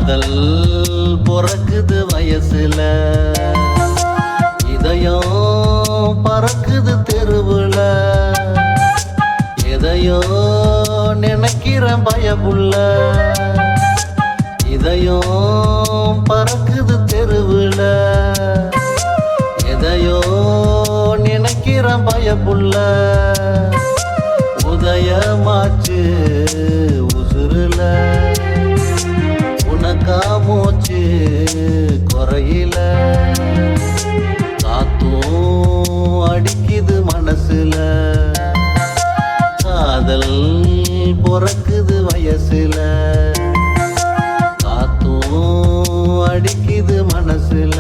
காதல் பொறக்குது வயசுல, இதயம் பறக்குது தெருவுல, எதையோ நினைக்கிறேன் பயமுள்ள, இதயம் பறக்குது தெருவுல, எதையோ நினைக்கிறேன் பயமுள்ள, உதயமாச்சு உசுருல, உனக்கா மூச்சு குறையில, காத்தும் அடிக்குது மனசுல, காதல் பொறக்குது வயசுல, காத்தும் அடிக்குது மனசுல,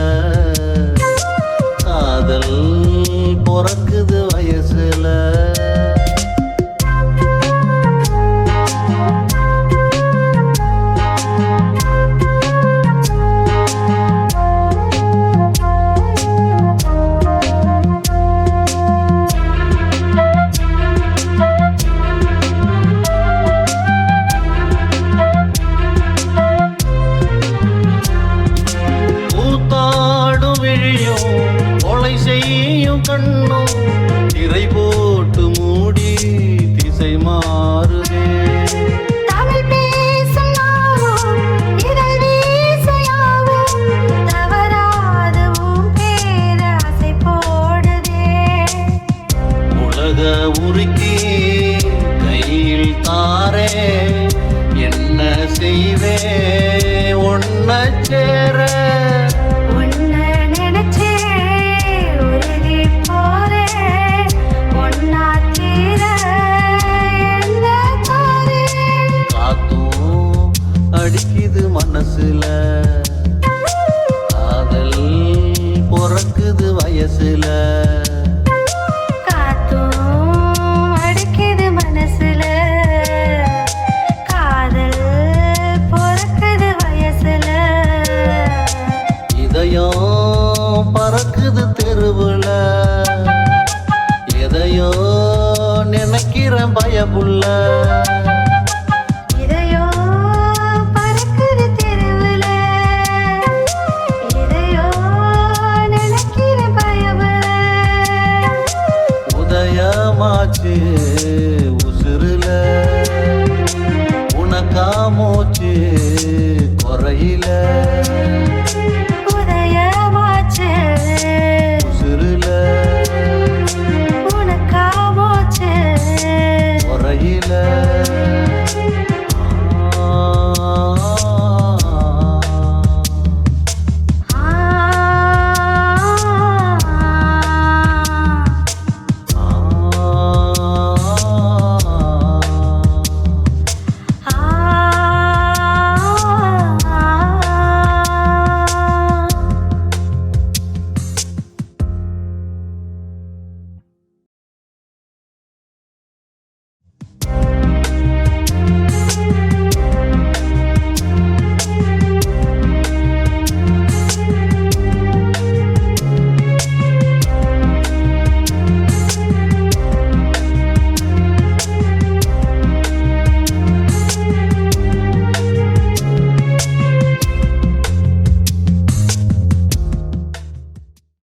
காதல் பொறக்குது வயசுல. செய்யும் கண்ணும் திரை போட்டு மூடி திசை மாறுதே, தமிழ் பேசும் இதழ் வீசையாவும் தவறாதுவும் பேர ஆசை போடுதே, உலக உருக்கி கையில் தாரே என்ன செய்வே ஒன்ன சேர, அடிக்குது மனசுல, காதல் பொறக்குது வயசுல.